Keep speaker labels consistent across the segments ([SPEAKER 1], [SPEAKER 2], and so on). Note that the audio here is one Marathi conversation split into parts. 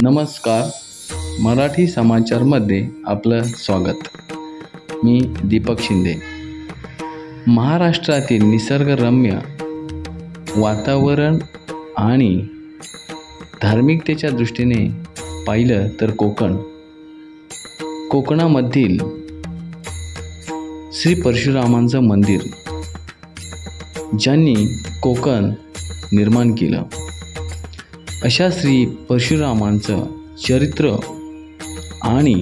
[SPEAKER 1] नमस्कार. मराठी समाचारमध्ये आपलं स्वागत. मी दीपक शिंदे. महाराष्ट्रातील निसर्गरम्य वातावरण आणि धार्मिकतेच्या दृष्टीने पाहिलं तर कोकणामधील श्री परशुरामांचं मंदिर ज्यांनी कोकण निर्माण केलं, अशा श्री परशुरामांचं चरित्र आणि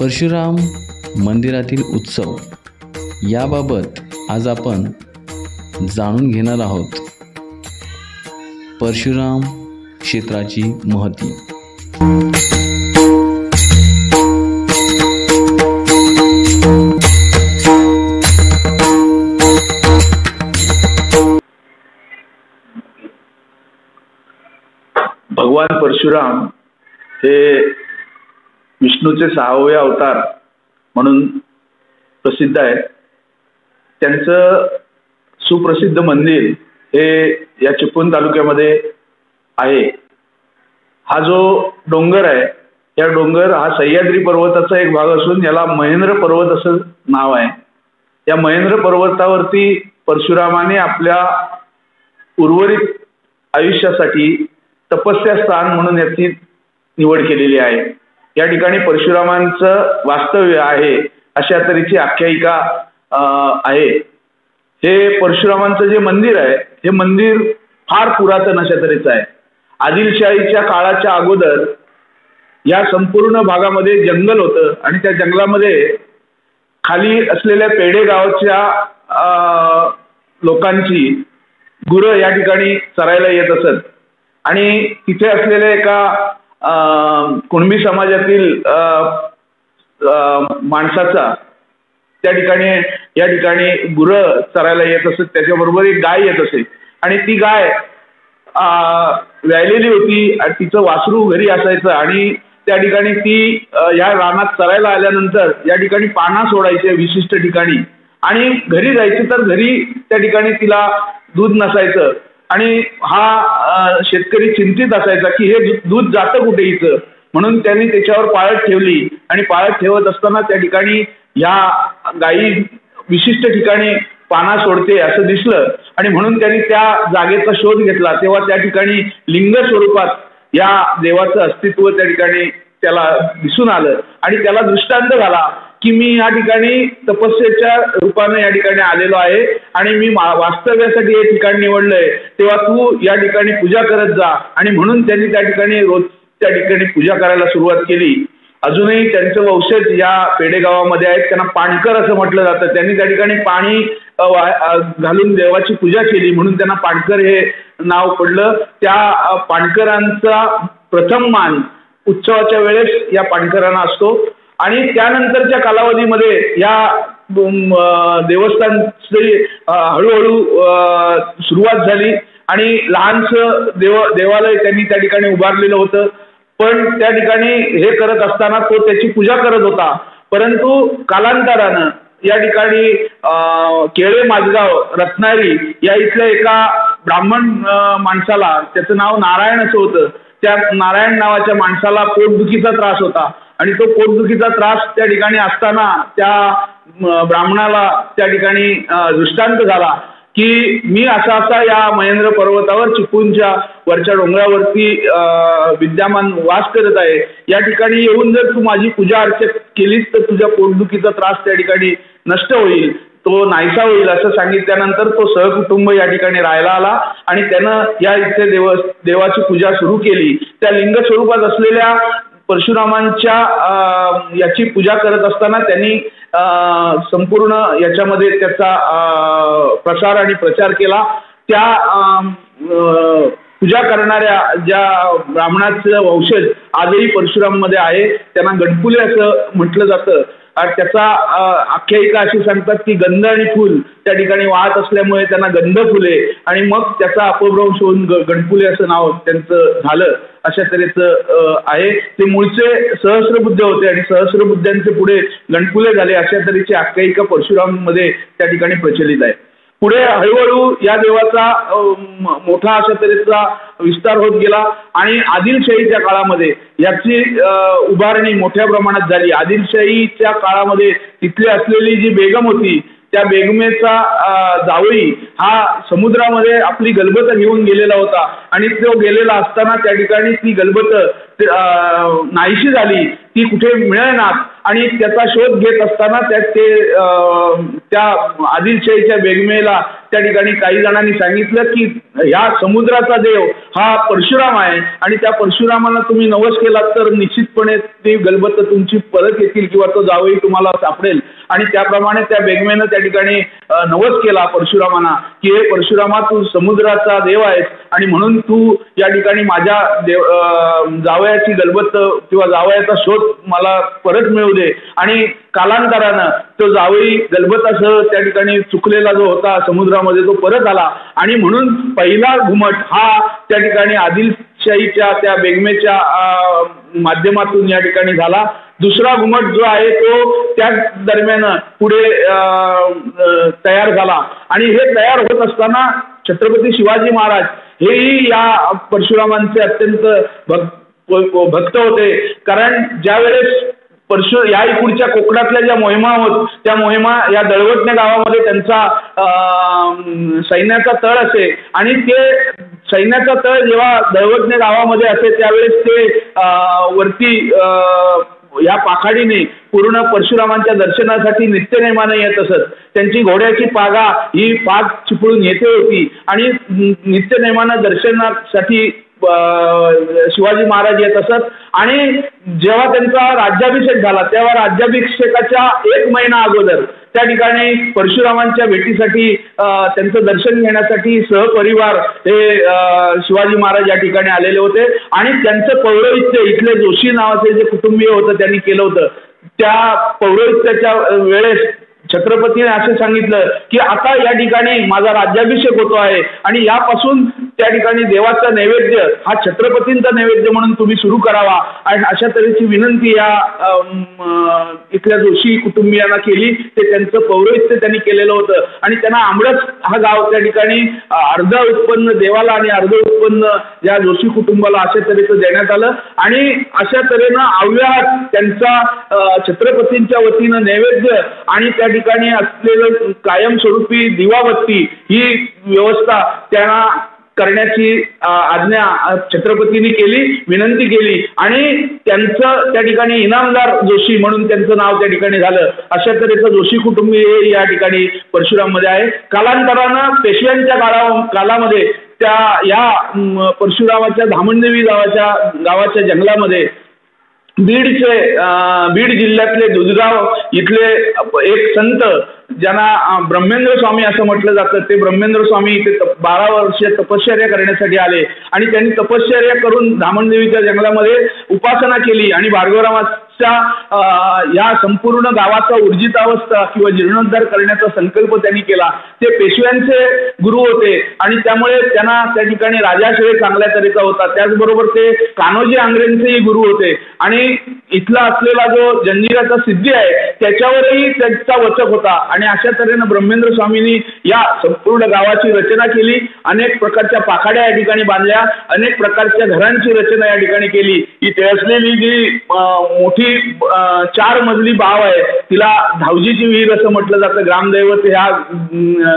[SPEAKER 1] परशुराम मंदिरातील उत्सव याबाबत आज आपण जाणून घेणार आहोत. परशुराम क्षेत्राची महती.
[SPEAKER 2] भगवान परशुराम हे विष्णूचे 6वे अवतार म्हणून प्रसिद्ध आहे. त्यांचं सुप्रसिद्ध मंदिर हे या चिपळूण तालुक्यामध्ये आहे. हा जो डोंगर आहे, या डोंगर हा सह्याद्री पर्वताचा एक भाग असून याला महेंद्र पर्वत असं नाव आहे. या महेंद्र पर्वतावरती परशुरामाने आपल्या उर्वरित आयुष्यासाठी तपस्या स्थान म्हणून याची निवड केलेली आहे. या ठिकाणी परशुरामांचं वास्तव्य आहे अशा तऱ्हेची आख्यायिका आहे. हे परशुरामांचं जे मंदिर आहे, हे मंदिर फार पुरातन अशा तऱ्हेचं आहे. आदिलशाहीच्या काळाच्या अगोदर या संपूर्ण भागामध्ये जंगल होतं आणि त्या जंगलामध्ये खाली असलेल्या पेढे गावाच्या लोकांची गुरं या ठिकाणी चरायला येत असत आणि तिथे असलेल्या एका कुणबी समाजातील माणसाचा त्या ठिकाणी या ठिकाणी गुरं चरायला येत असत. त्याच्याबरोबर एक गाय येत असे आणि ती गाय व्यायलेली होती आणि तिचं वासरू घरी असायचं आणि त्या ठिकाणी ती या रानात चरायला आल्यानंतर या ठिकाणी पाना सोडायचे विशिष्ट ठिकाणी आणि घरी जायचं तर घरी त्या ठिकाणी तिला दूध नसायचं आणि हा शेतकरी चिंतित असायचा की हे दूध जातं कुठे हिचं. म्हणून त्यांनी त्याच्यावर पाळत ठेवली आणि पाळत ठेवत असताना त्या ठिकाणी या गायी विशिष्ट ठिकाणी पाना सोडते असं दिसलं आणि म्हणून त्यांनी त्या जागेचा शोध घेतला. तेव्हा त्या ठिकाणी लिंग स्वरूपात या देवाचं अस्तित्व त्या ठिकाणी त्याला दिसून आलं आणि त्याला दृष्टांत झाला की मी या ठिकाणी तपस्येच्या रूपाने या ठिकाणी आलेलो आहे आणि मी वास्तव्यासाठी हे ठिकाण निवडलंय, तेव्हा तू या ठिकाणी पूजा करत जा. आणि म्हणून त्यांनी त्या ठिकाणी रोज त्या ठिकाणी पूजा करायला सुरुवात केली. अजूनही त्यांचं वंशज या पेढे गावामध्ये आहेत. त्यांना पाणकर असं म्हटलं जातं. त्यांनी त्या ठिकाणी पाणी घालून देवाची पूजा केली म्हणून त्यांना पाणकर हे नाव पडलं. त्या पाणकरांचा प्रथम मान उत्सवाच्या वेळेस या पाणकरांना असतो आणि त्यानंतरच्या कालावधीमध्ये या देवस्थानची हळूहळू सुरुवात झाली आणि लहानसं देवालय त्यांनी त्या ठिकाणी उभारलेलं होतं. पण त्या ठिकाणी हे करत असताना तो त्याची पूजा करत होता. परंतु कालांतरानं या ठिकाणी केळे माझगाव रत्नागिरी या इथल्या एका ब्राह्मण माणसाला, त्याचं नाव नारायण असं होतं, त्या नारायण नावाच्या माणसाला पोटदुखीचा त्रास होता आणि तो पोटदुखीचा त्रास त्या ठिकाणी असताना त्या ब्राह्मणाला त्या ठिकाणी दृष्टांत झाला की मी असा या महेंद्र पर्वतावर चिपळूणच्या वरच्या डोंगरावरती विद्यमान वास करत आहे. या ठिकाणी येऊन जर तू माझी पूजा अर्चा केलीस तर तुझ्या पोटदुखीचा त्रास त्या ठिकाणी नष्ट होईल, तो नाहीसा होईल असं सांगितल्यानंतर तो सहकुटुंब या ठिकाणी राहायला आला आणि त्यानं या इथे देवाची पूजा सुरू केली. त्या लिंग स्वरूपात असलेल्या परशुरामांच्या याची पूजा करत असताना त्यांनी संपूर्ण याच्यामध्ये त्याचा प्रसार आणि प्रचार केला. त्या पूजा करणाऱ्या ज्या ब्राह्मणाचं वंशज आजही परशुराममध्ये आहे त्यांना गणपुले असं म्हटलं जातं. त्याचा आख्यायिका अशी सांगतात की गंध आणि फुल त्या ठिकाणी वाहत असल्यामुळे त्यांना गंध फुले आणि मग त्याचा अपभ्रंश होऊन गणपुले असं नाव त्यांचं झालं. अशा तऱ्हेचं आहे. ते मूळचे सहस्रबुद्ध होते आणि सहस्रबुद्धांचे पुढे गणपुले झाले. अशा तऱ्हेची आख्यायिका परशुराम मध्ये त्या ठिकाणी प्रचलित आहे. पुढे हळूहळू या देवाचा मोठा अशा तऱ्हेचा विस्तार होत गेला आणि आदिलशाहीच्या काळामध्ये याची उभारणी मोठ्या प्रमाणात झाली. आदिलशाहीच्या काळामध्ये तिथली असलेली जी बेगम होती त्या बेगमेचा जावई हा समुद्रामध्ये आपली गलबत घेऊन गेलेला होता आणि तो गेलेला असताना त्या ठिकाणी ती गलबत नाहीशी झाली, ती कुठे मिळेनात आणि त्याचा शोध घेत असताना त्या आदिलशाहीच्या बेगमेला त्या ठिकाणी काही जणांनी सांगितलं की या समुद्राचा देव हा परशुराम आहे आणि त्या परशुरामाला तुम्ही नवस केलात तर निश्चितपणे ती गलबत तुमची परत येतील किंवा तो जावई तुम्हाला सापडेल. आणि त्याप्रमाणे त्या बेगमेनं त्या ठिकाणी नवस केला परशुरामांना की हे परशुरामा तू समुद्राचा देव आहेस आणि म्हणून तू या ठिकाणी माझ्या जावयाची गलबत किंवा जावयाचा शोध मला परत मिळू दे. आणि कालांतरानं तो जावई गलबतासह त्या ठिकाणी चुकलेला जो होता समुद्रामध्ये तो परत आला आणि म्हणून पहिला घुमट हा त्या ठिकाणी आदिलशाहीच्या त्या बेगमेच्या माध्यमातून या ठिकाणी झाला. दुसरा घुमट जो आहे तो त्या दरम्यान पुढे तयार झाला आणि हे तयार होत असताना छत्रपती शिवाजी महाराज हेही या परशुरामांचे अत्यंत भक्त होते. कारण ज्या वेळेस या इकडच्या कोकणातल्या ज्या मोहिमा होत त्या मोहिमा या दळवटणे गावामध्ये त्यांचा सैन्याचा तळ असे आणि ते सैन्याचा तळ जेव्हा दळवटणे गावामध्ये असे त्यावेळेस ते वरती या पाखाडीने पूर्ण परशुरामांच्या दर्शनासाठी नित्यनेमाने येत असत. त्यांची घोड्याची पागा ही पाग चिपळून येते होती आणि नित्यनेमानं दर्शनासाठी शिवाजी महाराज येत असत. आणि जेव्हा त्यांचा राज्याभिषेक झाला तेव्हा राज्याभिषेकाच्या 1 महिना अगोदर त्या ठिकाणी परशुरामांच्या भेटीसाठी त्यांचं दर्शन घेण्यासाठी सहपरिवार हे शिवाजी महाराज या ठिकाणी आलेले होते आणि त्यांचं पौरोहित्य इथले जोशी नावाचे जे कुटुंबीय होतं त्यांनी केलं होतं. त्या पौरोहित्याच्या वेळेस छत्रपतीने असं सांगितलं की आता या ठिकाणी माझा राज्याभिषेक होतो आहे आणि यापासून त्या ठिकाणी देवाचा नैवेद्य हा छत्रपतींचा नैवेद्य म्हणून तुम्ही सुरू करावा आणि अशा तऱ्हेची विनंती या इथल्या जोशी कुटुंबियांना केली. ते त्यांचं पौरोहित्य त्यांनी केलेलं होतं आणि त्यांना आमरस हा गाव त्या ठिकाणी अर्ध उत्पन्न देवाला आणि अर्ध उत्पन्न या जोशी कुटुंबाला अशा तऱ्हेचं देण्यात आलं आणि अशा तऱ्हेनं अव्याहत त्यांचा छत्रपतींच्या वतीनं नैवेद्य आणि त्या ठिकाणी असलेलं कायमस्वरूपी दिवाबत्ती ही व्यवस्था त्यांना करण्याची आज्ञा छत्रपतींनी केली, विनंती केली आणि त्यांचं त्या ठिकाणी इनामदार जोशी म्हणून त्यांचं नाव त्या ठिकाणी झालं. अशा तऱ्हेचं जोशी कुटुंबीय या ठिकाणी परशुराममध्ये आहे. कालांतरानं पेशव्यांच्या कालामध्ये त्या या परशुरामाच्या धामणदेवी गावाच्या जंगलामध्ये बीड जिल्ह्यातले दुधगाव इथले एक संत ज्यांना ब्रह्मेंद्र स्वामी असं म्हटलं जातं ते ब्रह्मेंद्र स्वामी इथे 12 वर्ष तपश्चर्या करण्यासाठी आले आणि त्यांनी तपश्चर्या करून धामणदेवीच्या जंगलामध्ये उपासना केली आणि भार्गवरामाच्या या संपूर्ण गावाचा ऊर्जितावस्था किंवा जीर्णोद्धार करण्याचा संकल्प त्यांनी केला. ते पेशव्यांचे गुरु होते आणि त्यामुळे त्यांना त्या ठिकाणी राजाश्रय चांगल्या तऱ्हेचा होता. त्याचबरोबर ते कान्होजी आंग्रेंचेही गुरु होते आणि इथला असलेला जो जंजिराचा सिद्धी आहे त्याच्यावरही त्यांचा वचक होता आणि अशा तऱ्हेनं ब्रह्मेंद्र स्वामींनी या संपूर्ण गावाची रचना केली. अनेक प्रकारच्या पाखाड्या या ठिकाणी बांधल्या, अनेक प्रकारच्या घरांची रचना या ठिकाणी केली. इथे असलेली जी मोठी 4 मजली बाव आहे तिला धावजीची विहीर असं म्हटलं जातं. ग्रामदैवत ह्या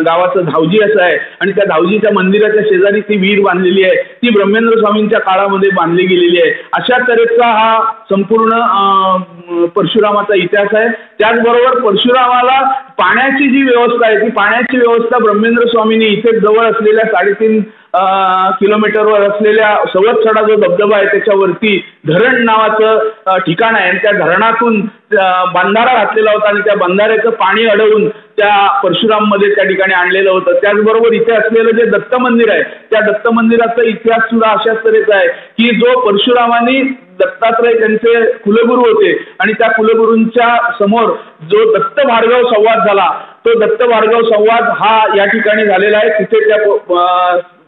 [SPEAKER 2] गावाचं धावजी असं आहे आणि त्या धावजीच्या मंदिराच्या शेजारी ती विहीर बांधलेली आहे. ती ब्रह्मेंद्र स्वामींच्या काळामध्ये बांधली गेलेली आहे. अशा तऱ्हेचा हा संपूर्ण परशुरामाचा इतिहास आहे. त्याचबरोबर परशुरामाला पाण्याची जी व्यवस्था आहे ती पाण्याची व्यवस्था ब्रह्मेंद्र स्वामींनी इथे जवळ असलेल्या 3.5 किलोमीटरवर असलेल्या सवतसडा जो धबधबा आहे त्याच्यावरती धरण नावाचं ठिकाण आहे आणि त्या धरणातून बंधारा घातलेला होता आणि त्या बंधाऱ्याचं पाणी अडवून त्या परशुराममध्ये त्या ठिकाणी आणलेलं होतं. त्याचबरोबर इथे असलेलं जे दत्त मंदिर आहे त्या दत्त मंदिराचा इतिहास सुद्धा अशाच तऱ्हेचा आहे की जो परशुरामांनी दत्तात्रय त्यांचे कुलगुरू होते आणि त्या कुलगुरूंच्या समोर जो दत्त भार्गव संवाद झाला तो दत्त भार्गव संवाद हा या ठिकाणी झालेला आहे. तिथे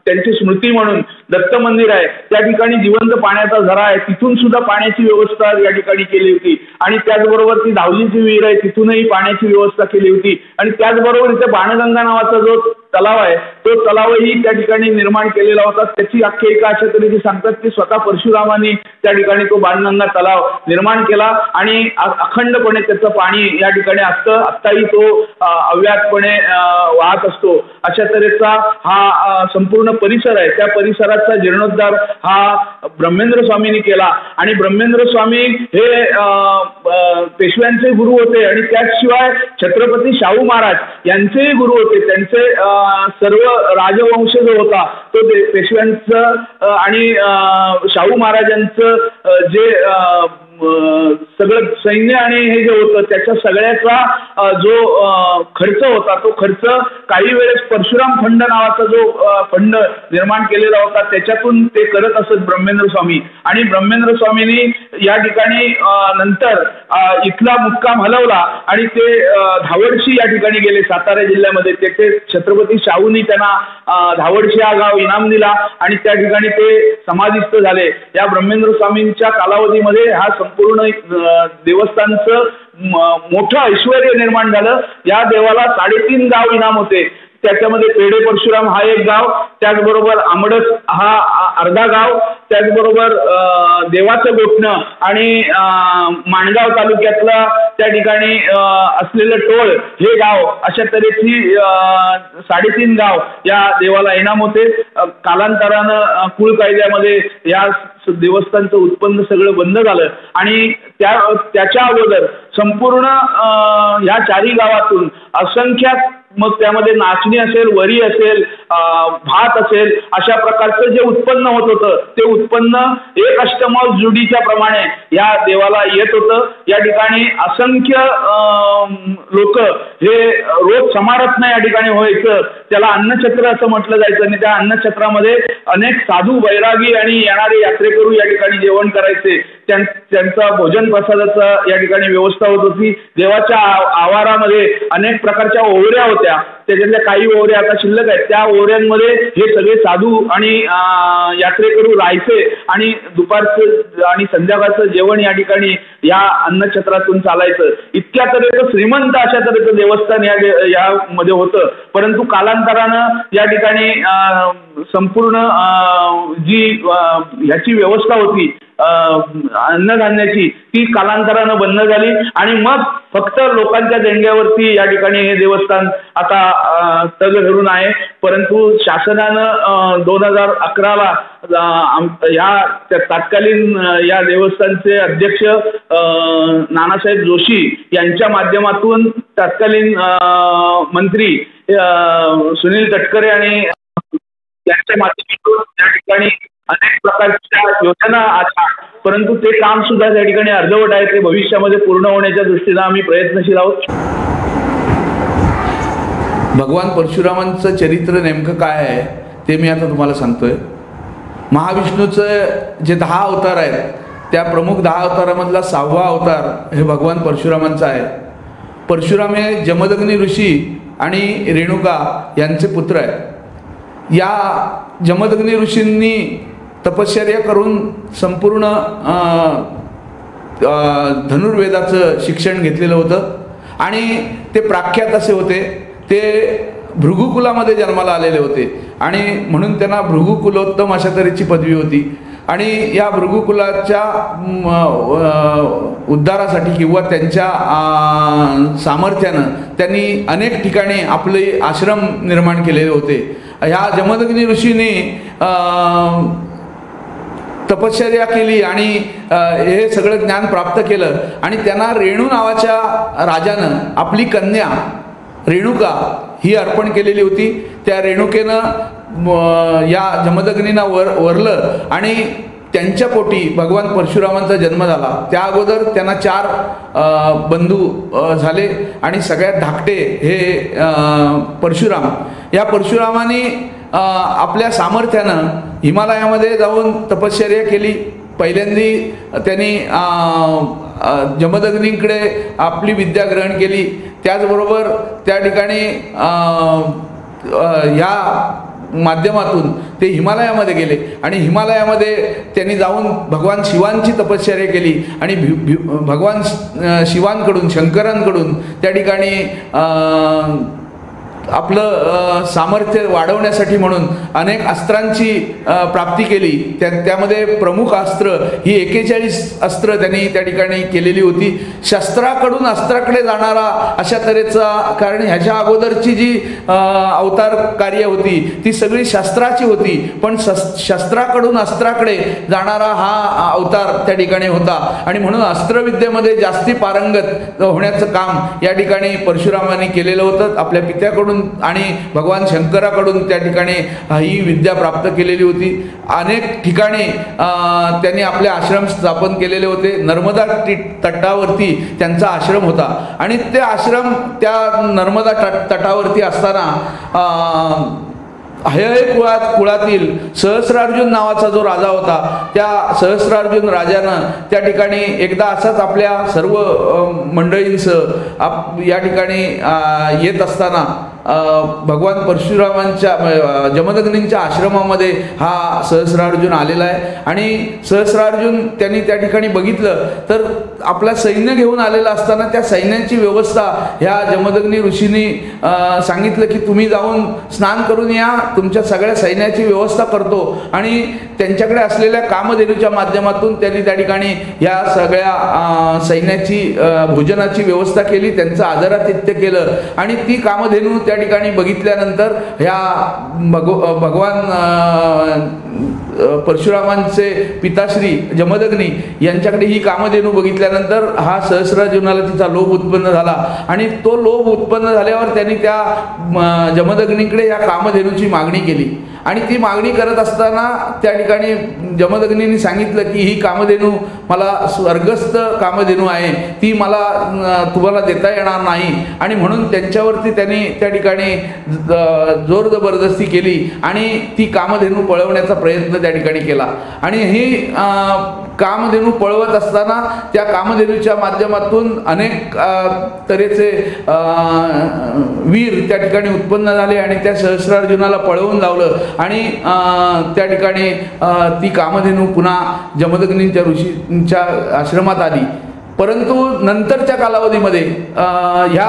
[SPEAKER 2] त्यांची स्मृती म्हणून दत्त मंदिर आहे त्या ठिकाणी जिवंत पाण्याचा झरा आहे, तिथून सुद्धा पाण्याची व्यवस्था या ठिकाणी केली होती. आणि त्याचबरोबर ती धावलीची विहीर आहे तिथूनही पाण्याची व्यवस्था केली होती. आणि त्याचबरोबर इथे बाणगंगा नावाचा जो तलाव आहे तो तलावही त्या ठिकाणी निर्माण केलेला होता. त्याची आख्यायिका अशा तऱ्हेची सांगतात की स्वतः परशुरामांनी त्या ठिकाणी तो बाणगंगा तलाव निर्माण केला आणि अखंडपणे त्याचं पाणी या ठिकाणी असतं. आत्ताही तो अव्याहतपणे वाहत असतो. अशा तऱ्हेचा हा संपूर्ण परिसर आहे. त्या परिसराचा जीर्णोद्धार हा ब्रह्मेंद्र स्वामींनी केला. आणि ब्रह्मेंद्र स्वामी हे पेशव्यांचे गुरु होते आणि त्याशिवाय छत्रपती शाहू महाराज यांचेही गुरु होते. त्यांचे सर्व राजवंश जो होता तो पेशव्यांचं आणि शाहू महाराजांचं जे सगळं सैन्य आणि हे जे होतं त्याच्या सगळ्याचा जो खर्च होता तो खर्च काही वेळेस परशुराम फंड नावाचा जो फंड निर्माण केलेला होता त्याच्यातून ते करत असत ब्रह्मेंद्र स्वामी. आणि ब्रह्मेंद्र स्वामींनी या ठिकाणी नंतर इथला मुक्काम हलवला आणि ते धावडशी या ठिकाणी गेले सातारा जिल्ह्यामध्ये. तेथे छत्रपती शाहूंनी त्यांना धावडशी हा गाव इनाम दिला आणि त्या ठिकाणी ते समाधिस्थ झाले. या ब्रह्मेंद्र स्वामींच्या कालावधीमध्ये हा संपूर्ण देवस्थानचं मोठं ऐश्वर निर्माण झालं. या देवाला 3.5 गाव इनाम होते. त्याच्यामध्ये पेढे परशुराम हा एक गाव, त्याचबरोबर आमडस हा अर्धा गाव, त्याचबरोबर देवाचं गोठणं आणि माणगाव तालुक्यातला त्या ठिकाणी असलेलं टोळ हे गाव, अशा तऱ्हेची 3.5 गाव या देवाला इनाम होते. कालांतरानं कुळ कायद्यामध्ये या देवस्थानचं उत्पन्न सगळं बंद झालं आणि त्याच्या अगोदर संपूर्ण ह्या 4ही गावातून असंख्यात, मग त्यामध्ये नाचणी असेल, वरी असेल, भात असेल, अशा प्रकारचं जे उत्पन्न होत होतं ते उत्पन्न 1 अष्टमांश जुडीच्या प्रमाणे या देवाला येत होतं. या ठिकाणी असंख्य लोक हे रोज समारत्न या ठिकाणी व्हायचं. त्याला अन्नछत्र असं म्हटलं जायचं आणि त्या अन्नछत्रामध्ये अनेक साधू वैरागी आणि येणारे यात्रेकरू या ठिकाणी जेवण करायचे. त्यांचा भोजन प्रसादाचा या ठिकाणी व्यवस्था होत होती. देवाच्या आवारामध्ये अनेक प्रकारच्या ओवऱ्या होत्या. त्याच्यातल्या काही ओवऱ्या आता शिल्लक आहेत. त्या ओवऱ्यांमध्ये हे सगळे साधू आणि यात्रेकरू राहायचे आणि दुपारचं आणि संध्याकाळचं जेवण या ठिकाणी या अन्नछत्रातून चालायचं. इतक्या तऱ्हेचं श्रीमंत अशा तऱ्हेचं देवस्थान यामध्ये होतं. परंतु कालांतरानं या ठिकाणी संपूर्ण जी ह्याची व्यवस्था होती अन्नधान्याची ती कालांतरानं बंद झाली आणि मग फक्त लोकांच्या देणग्यावरती या ठिकाणी हे देवस्थान आता तग धरून आहे. परंतु शासनानं 2011ला या तत्कालीन या देवस्थानचे अध्यक्ष नानासाहेब जोशी यांच्या माध्यमातून तत्कालीन मंत्री सुनील तटकरे आणि यांच्या माध्यमातून या ठिकाणी अनेक प्रकारच्या योजना आल्या. परंतु ते काम सुद्धा त्या ठिकाणी अर्धवट आहे. ते भविष्यामध्ये पूर्ण होण्याच्या दृष्टीनं आम्ही प्रयत्नशील आहोत.
[SPEAKER 3] भगवान परशुरामांचं चरित्र नेमकं काय आहे ते मी आता तुम्हाला सांगतोय. महाविष्णूचं जे 10 अवतार आहेत त्या प्रमुख 10 अवतारामधला 6वा अवतार हे भगवान परशुरामांचा आहे. परशुराम हे जमदग्नी ऋषी आणि रेणुका यांचे पुत्र आहेत. या जमदग्नी ऋषींनी तपश्चर्या करून संपूर्ण धनुर्वेदाचं शिक्षण घेतलेलं होतं आणि ते प्रख्यात असे होते. ते भृगुकुलामध्ये जन्माला आलेले होते आणि म्हणून त्यांना भृगुकुलोत्तम अशा तऱ्हेची पदवी होती. आणि या भृगुकुलाच्या उद्धारासाठी किंवा त्यांच्या सामर्थ्यानं त्यांनी अनेक ठिकाणी आपले आश्रम निर्माण केलेले होते. ह्या जमदग्नी ऋषीने तपश्चर्या केली आणि हे सगळं ज्ञान प्राप्त केलं आणि त्यांना रेणू नावाच्या राजानं आपली कन्या रेणुका ही अर्पण केलेली होती. त्या रेणुकेनं या जमदग्नींना वरलं आणि त्यांच्या पोटी भगवान परशुरामांचा जन्म झाला. त्या अगोदर त्यांना 4 बंधू झाले आणि सगळ्यात धाकटे हे परशुराम. या परशुरामाने आपल्या सामर्थ्यानं हिमालयामध्ये जाऊन तपश्चर्या केली. पहिल्यांदी त्यांनी जमदग्नींकडे आपली विद्या ग्रहण केली. त्याचबरोबर त्या ठिकाणी या माध्यमातून ते हिमालयामध्ये गेले आणि हिमालयामध्ये त्यांनी जाऊन भगवान शिवांची तपश्चर्या केली आणि भगवान शिवांकडून, शंकरांकडून त्या ठिकाणी आपलं सामर्थ्य वाढवण्यासाठी म्हणून अनेक अस्त्रांची प्राप्ती केली. त्यामध्ये प्रमुख अस्त्र ही 41 अस्त्र त्यांनी त्या ठिकाणी केलेली होती. शस्त्राकडून अस्त्राकडे जाणारा अशा तऱ्हेचा, कारण ह्याच्या अगोदरची जी अवतार कार्य होती ती सगळी शस्त्राची होती, पण शस्त्राकडून अस्त्राकडे जाणारा हा अवतार त्या ठिकाणी होता आणि म्हणून अस्त्रविद्येमध्ये जास्ती पारंगत होण्याचं काम या ठिकाणी परशुरामांनी केलेलं होतं. आपल्या पित्याकडून आणि भगवान शंकराकडून त्या ठिकाणी ही विद्या प्राप्त केलेली होती. अनेक ठिकाणी त्यांनी आपले आश्रम स्थापन केलेले होते. नर्मदा तटावरती त्यांचा आश्रम होता आणि ते आश्रम त्या नर्मदा तटावरती असताना हयय कुळातील सहस्रार्जुन नावाचा जो राजा होता, त्या सहस्रार्जुन राजानं त्या ठिकाणी एकदा असाच आपल्या सर्व मंडळींसह या ठिकाणी येत असताना भगवान परशुरामांच्या जमदग्नींच्या आश्रमामध्ये हा सहस्रार्जुन आलेला आहे आणि सहस्रार्जुन त्यांनी त्या ठिकाणी बघितलं तर आपला सैन्य घेऊन आलेला असताना त्या सैन्याची व्यवस्था ह्या जमदग्नी ऋषींनी सांगितलं की तुम्ही जाऊन स्नान करून या, तुमच्या सगळ्या सैन्याची व्यवस्था करतो. आणि त्यांच्याकडे असलेल्या कामधेनूच्या माध्यमातून त्यांनी त्या ठिकाणी या सगळ्या सैन्याची भोजनाची व्यवस्था केली, त्यांचं आदरातिथ्य केलं आणि ती कामधेनू त्या ठिकाणी बघितल्यानंतर ह्या भगवान परशुरामांचे पिताश्री जमदग्नी यांच्याकडे ही कामधेनू बघितल्यानंतर हा सहस्रार्जुनाला तिचा लोभ उत्पन्न झाला आणि तो लोभ उत्पन्न झाल्यावर त्यांनी त्या जमदग्नीकडे या कामधेनूची मागणी केली आणि ती मागणी करत असताना त्या ठिकाणी जमदग्नींनी सांगितलं की ही कामधेनू मला स्वर्गस्थ कामधेनू आहे, ती मला तुम्हाला देता येणार नाही आणि म्हणून त्यांच्यावरती त्यांनी त्या ठिकाणी जोर जबरदस्ती केली आणि ती कामधेनू पळवण्याचा प्रयत्न त्या ठिकाणी केला. आणि ही कामधेनू पळवत असताना त्या कामधेनूच्या माध्यमातून अनेक तऱ्हेचे वीर त्या ठिकाणी उत्पन्न झाले आणि त्या सहस्रार्जुनाला पळवून लावलं आणि त्या ठिकाणी ती कामधेनू पुन्हा जमदग्नींच्या ऋषींच्या आश्रमात आली. परंतु नंतरच्या कालावधीमध्ये ह्या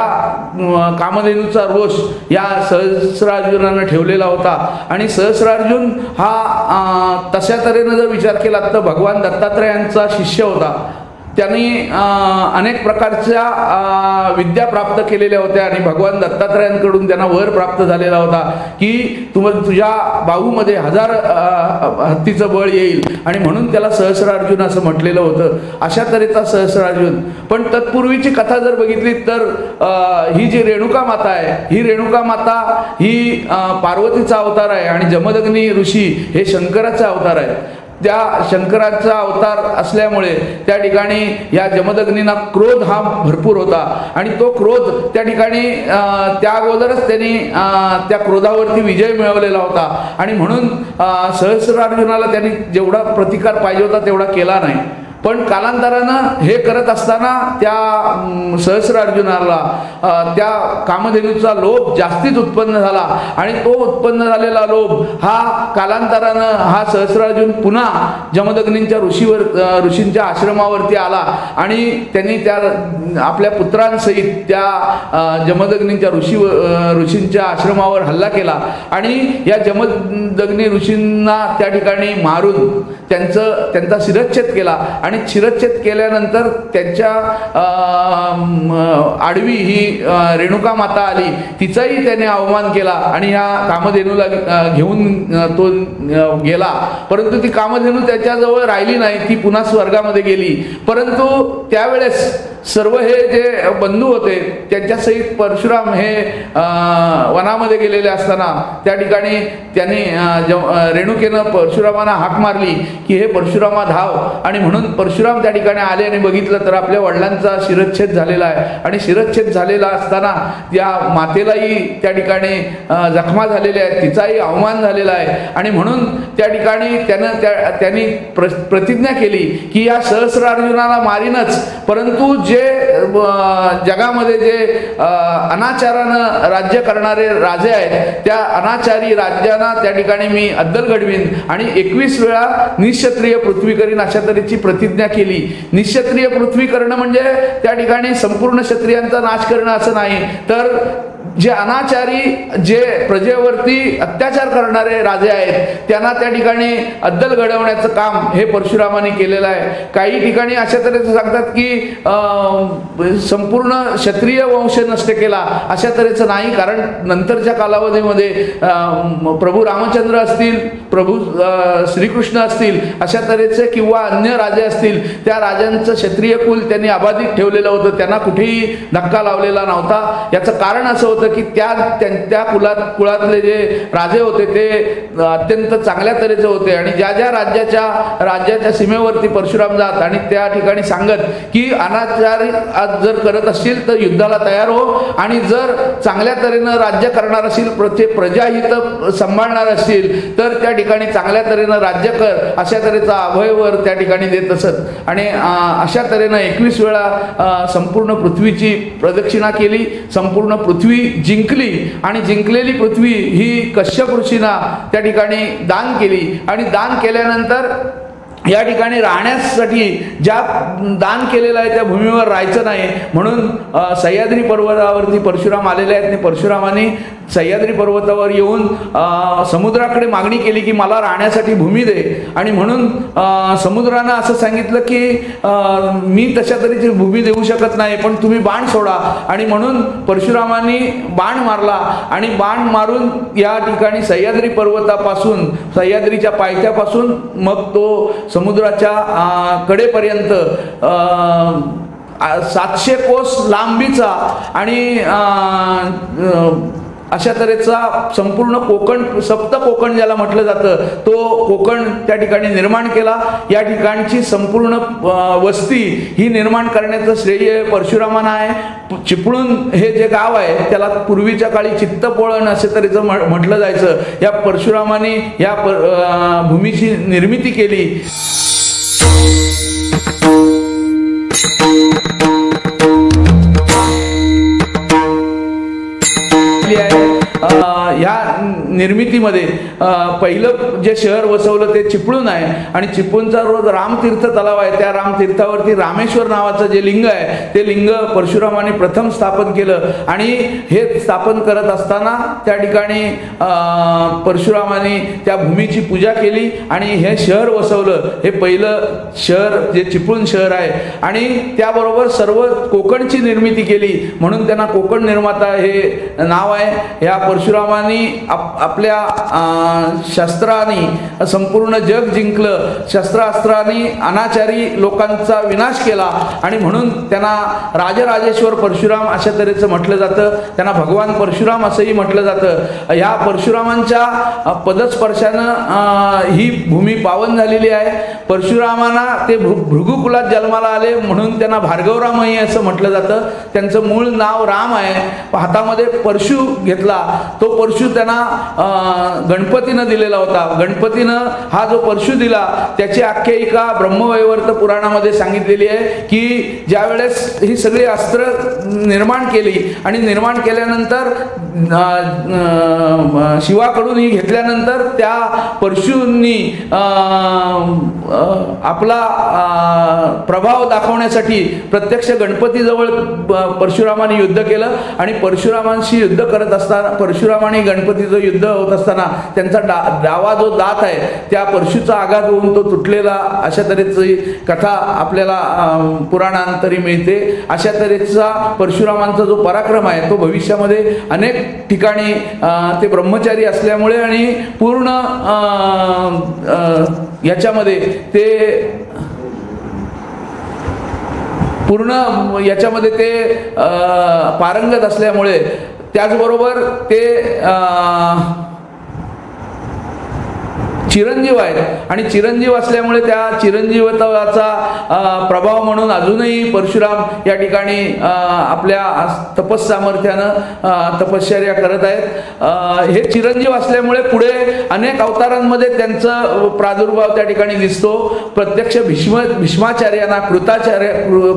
[SPEAKER 3] कामधेनूचा रोष या सहस्रार्जुनानं ठेवलेला होता आणि सहस्रार्जुन हा तशा तऱ्हेनं जर विचार केला तर भगवान दत्तात्रयांचा शिष्य होता. त्यांनी अनेक प्रकारच्या विद्या प्राप्त केलेल्या होत्या आणि भगवान दत्तात्रयांकडून त्यांना वर प्राप्त झालेला होता की तुझ्या बाहूमध्ये 1000 हत्तीचं बळ येईल आणि म्हणून त्याला सहस्रार्जुन असं म्हटलेलं होतं. अशा तऱ्हेचा सहस्रार्जुन. पण तत्पूर्वीची कथा जर बघितली तर ही जी रेणुका माता आहे, ही रेणुका माता ही पार्वतीचा अवतार आहे आणि जमदग्नी ऋषी हे शंकराचा अवतार आहे. त्या शंकराचा अवतार असल्यामुळे त्या ठिकाणी या जमदग्नींना क्रोध हा भरपूर होता आणि तो क्रोध त्या ठिकाणी त्या अगोदरच त्यांनी त्या क्रोधावरती विजय मिळवलेला होता आणि म्हणून सहस्रार्जुनाला त्यांनी जेवढा प्रतिकार पाहिजे होता तेवढा केला नाही. पण कालांतरानं हे करत असताना त्या सहस्रार्जुनाला त्या कामधेनूचा लोभ जास्तीच उत्पन्न झाला आणि तो उत्पन्न झालेला लोभ हा कालांतरानं हा सहस्रार्जुन पुन्हा जमदग्नींच्या ऋषींच्या आश्रमावरती आला आणि त्यांनी त्या आपल्या पुत्रांसहित त्या जमदग्नींच्या ऋषींच्या आश्रमावर हल्ला केला आणि या जमदग्नी ऋषींना त्या ठिकाणी मारून त्यांचा शिरच्छेद केला आणि शिरच्छेद केल्यानंतर त्यांच्या आडवी ही रेणुका माता आली, तिचाही त्याने अवमान केला आणि ह्या कामधेनूला घेऊन तो गेला. परंतु ती कामधेनू त्याच्याजवळ राहिली नाही, ती पुन्हा स्वर्गामध्ये गेली. परंतु त्यावेळेस सर्व हे जे बंधू होते त्यांच्यासहित परशुराम हे वनामध्ये गेलेले असताना त्या ठिकाणी त्यांनी रेणुकेनं परशुरामांना हाक मारली की हे परशुरामा धाव आणि म्हणून परशुराम त्या ठिकाणी आले आणि बघितलं तर आपल्या वडिलांचा शिरच्छेद झालेला आहे आणि शिरच्छेद झालेला असताना त्या मातेलाही त्या ठिकाणी जखमा झालेल्या आहेत, तिचाही अवमान झालेला आहे आणि म्हणून त्या ठिकाणी त्यांनी प्रतिज्ञा केली की या सहस्रार्जुनाला मारीनच, परंतु जे जगामध्ये जे अनाचारानं राज्य करणारे राजे आहेत त्या अनाचारी राज्यांना त्या ठिकाणी मी अद्दल घडवीन आणि 21 वेळा निक्षत्रिय पृथ्वी करीन अशा तऱ्हेची प्रतिज्ञा केली. निक्षत्रिय पृथ्वी करणं म्हणजे त्या ठिकाणी संपूर्ण क्षत्रियांचा नाश करणं असं नाही, तर जे अनाचारी जे प्रजेवरती अत्याचार करणारे राजे आहेत त्यांना त्या ठिकाणी अद्दल घडवण्याचं काम हे परशुरामाने केलेलं आहे. काही ठिकाणी अशा तऱ्हेचं सांगतात की संपूर्ण क्षत्रिय वंश नष्ट केला, अशा तऱ्हेचं नाही. कारण नंतरच्या कालावधीमध्ये प्रभू रामचंद्र असतील, प्रभू श्रीकृष्ण असतील, अशा तऱ्हेचे किंवा अन्य राजे असतील, त्या राजांचं क्षत्रिय कुल त्यांनी अबाधित ठेवलेलं होतं, त्यांना कुठेही धक्का लावलेला नव्हता. याचं कारण असं होतं की त्या कुळातले जे राजे होते ते अत्यंत चांगल्या तऱ्हेचे होते आणि ज्या ज्या राज्याच्या सीमेवरती परशुराम जात आणि त्या ठिकाणी सांगत की अनाचार जर करत असतील तर युद्धाला तयार हो आणि जर चांगल्या तऱ्हेनं राज्य करणार असेल, प्रजाहित सांभाळणार असतील तर त्या ठिकाणी चांगल्या तऱ्हेनं राज्य कर अशा तऱ्हेचा अभयवर त्या ठिकाणी देत असत. आणि अशा तऱ्हेनं 21 वेळा संपूर्ण पृथ्वीची प्रदक्षिणा केली, संपूर्ण पृथ्वी जिंकली आणि जिंकलेली पृथ्वी ही कश्यप ऋषींना त्या ठिकाणी दान केली. आणि दान केल्यानंतर या ठिकाणी राहण्यासाठी ज्या दान केलेलं आहे त्या भूमीवर राहायचं नाही म्हणून सह्याद्री पर्वतावरती परशुराम आलेले आहेत. परशुरामाने सह्याद्री पर्वतावर येऊन समुद्राकडे मागणी केली की मला राहण्यासाठी भूमी दे. आणि म्हणून समुद्रानं असं सांगितलं की मी तशा तऱ्हेची भूमी देऊ शकत नाही, पण तुम्ही बाण सोडा. आणि म्हणून परशुरामांनी बाण मारला आणि बाण मारून या ठिकाणी सह्याद्री पर्वतापासून, सह्याद्रीच्या पायथ्यापासून मग तो समुद्राच्या कडेपर्यंत 700 कोस लांबीचा आणि अशा तऱ्हेचा संपूर्ण कोकण, सप्त कोकण ज्याला म्हटलं जातं, तो कोकण त्या ठिकाणी निर्माण केला. या ठिकाणची संपूर्ण वस्ती ही निर्माण करण्याचं श्रेय परशुरामांना आहे. चिपळूण हे जे गाव आहे त्याला पूर्वीच्या काळी चित्तपोळण असे तऱ्हेचं म्हटलं जायचं. या परशुरामाने या भूमीची निर्मिती केली. या निर्मितीमध्ये पहिलं जे शहर वसवलं ते चिपळूण आहे आणि चिपळूणचा रोज रामतीर्थ तलाव आहे. त्या रामतीर्थावरती रामेश्वर नावाचं जे लिंग आहे ते लिंग परशुरामाने प्रथम स्थापन केलं. आणि हे स्थापन करत असताना त्या ठिकाणी परशुरामाने त्या भूमीची पूजा केली आणि हे शहर वसवलं. हे पहिलं शहर जे चिपळूण शहर आहे आणि त्याबरोबर सर्व कोकणची निर्मिती केली म्हणून त्यांना कोकण निर्माता हे नाव आहे. या परशुरामांनी आपल्या शस्त्रांनी संपूर्ण जग जिंकलं, शस्त्रास्त्रांनी अनाचारी लोकांचा विनाश केला आणि म्हणून त्यांना राजराजेश्वर परशुराम अशा तऱ्हेचं म्हटलं जातं. त्यांना भगवान परशुराम असंही म्हटलं जातं. ह्या परशुरामांच्या पदस्पर्शानं ही भूमी पावन झालेली आहे. परशुरामांना ते भृगुकुलात जन्माला आले म्हणून त्यांना भार्गवरामही असं म्हटलं जातं. त्यांचं मूळ नाव राम आहे. हातामध्ये परशु घेतला, तो परशु त्यांना गणपतीनं दिलेला होता. गणपतीनं हा जो परशु दिला त्याची आख्यायिका ब्रह्मवैवर्त पुराणामध्ये सांगितलेली आहे की ज्या वेळेस ही सगळी अस्त्र निर्माण केली आणि निर्माण केल्यानंतर शिवाकडून ही घेतल्यानंतर त्या परशूंनी आपला प्रभाव दाखवण्यासाठी प्रत्यक्ष गणपतीजवळ परशुरामाने युद्ध केलं आणि परशुरामांशी युद्ध करत असताना, परशुरामाने गणपतीचं युद्ध होत असताना त्यांचा डावा जो दात आहे त्या परशुचा आघात होऊन तो तुटलेला, अशा तऱ्हेची कथा आपल्याला पुराणांतरी मिळते. अशा तऱ्हेचा परशुरामांचा जो पराक्रम आहे तो भविष्यामध्ये अनेक ठिकाणी ते ब्रह्मचारी असल्यामुळे आणि पूर्ण याच्यामध्ये ते पारंगत असल्यामुळे, त्याचबरोबर ते चिरंजीव आहेत आणि चिरंजीव असल्यामुळे त्या चिरंजीवत्वाचा प्रभाव म्हणून अजूनही परशुराम या ठिकाणी आपल्या तपस्सामर्थ्यानं तपश्चर्या करत आहेत। हे चिरंजीव असल्यामुळे पुढे अनेक अवतारांमध्ये त्यांचा प्रादुर्भाव त्या ठिकाणी दिसतो। प्रत्यक्ष भीष्माचार्यांना,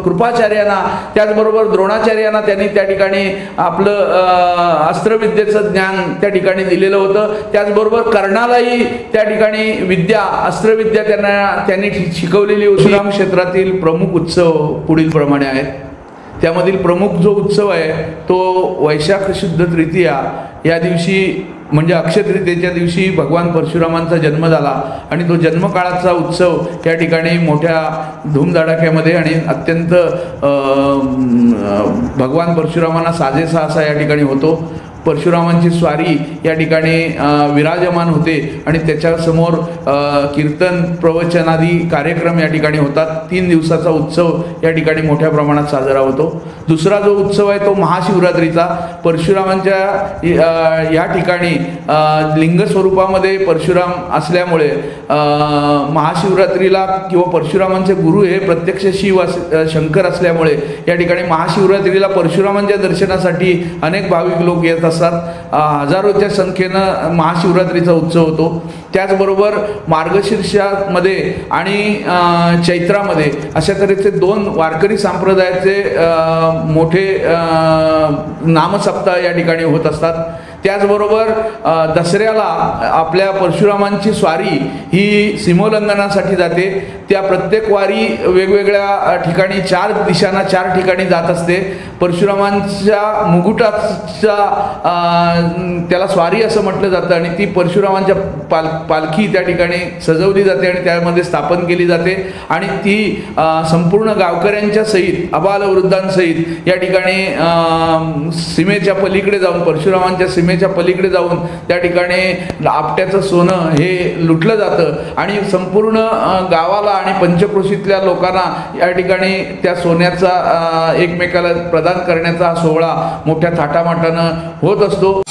[SPEAKER 3] कृपाचार्यांना, त्याचबरोबर द्रोणाचार्यांना त्यांनी त्या ठिकाणी आपलं अस्त्रविद्येचं ज्ञान त्या ठिकाणी दिलेलं होतं। त्याचबरोबर कर्णालाही त्या ठिकाणी अस्त्रविद्या त्यांनी शिकवलेली होती। परशुराम क्षेत्रातील प्रमुख उत्सव पुढील प्रमाणे आहेत। त्यामधील प्रमुख जो उत्सव आहे तो वैशाख शुद्ध तृतीया या दिवशी म्हणजे अक्षय तृतीयेच्या दिवशी भगवान परशुरामांचा जन्म झाला आणि तो जन्मकाळाचा उत्सव या ठिकाणी मोठ्या धूमधडाक्यामध्ये आणि अत्यंत भगवान परशुरामांना साजेसा असा या ठिकाणी होतो। परशुरामांची स्वारी या ठिकाणी विराजमान होते आणि त्याच्यासमोर कीर्तन प्रवचनादी कार्यक्रम या ठिकाणी होतात। 3 दिवसाचा उत्सव या ठिकाणी मोठ्या प्रमाणात साजरा होतो। दुसरा जो उत्सव आहे तो महाशिवरात्रीचा। परशुरामांच्या या ठिकाणी लिंग स्वरूपामध्ये परशुराम असल्यामुळे महाशिवरात्रीला किंवा परशुरामांचे गुरु हे प्रत्यक्ष शिव शंकर असल्यामुळे या ठिकाणी महाशिवरात्रीला परशुरामांच्या दर्शनासाठी अनेक भाविक लोक येत असतात। हजारोच्या संख्येनं महाशिवरात्रीचा उत्सव होतो। त्याचबरोबर मार्गशीर्षामध्ये आणि चैत्रामध्ये अशा तऱ्हेचे 2 वारकरी संप्रदायाचे मोठे नामसप्ताह या ठिकाणी होत असतात। त्याचबरोबर दसऱ्याला आपल्या परशुरामांची स्वारी ही सीमोल्लंघनासाठी जाते। त्या प्रत्येक वारी वेगवेगळ्या ठिकाणी 4 दिशांना 4 ठिकाणी जात असते। परशुरामांच्या मुकुटाचा त्याला स्वारी असं म्हटलं जातं आणि ती परशुरामांच्या पालखी त्या ठिकाणी सजवली जाते आणि त्यामध्ये स्थापन केली जाते आणि ती संपूर्ण गावकऱ्यांच्या सहित आबालवृद्धांसहित या ठिकाणी सीमेच्या पलीकडे जाऊन परशुरामांच्या सीमेच्या पलीकडे जाऊन त्या ठिकाणी आपट्याचं सोनं हे लुटलं जातं आणि संपूर्ण गावाला आणि पंचक्रोशीतल्या लोकांना या ठिकाणी त्या सोन्याचा एकमेकाला प्रदान करण्याचा हा सोहळा मोठ्या थाटामाटानं होत असतो।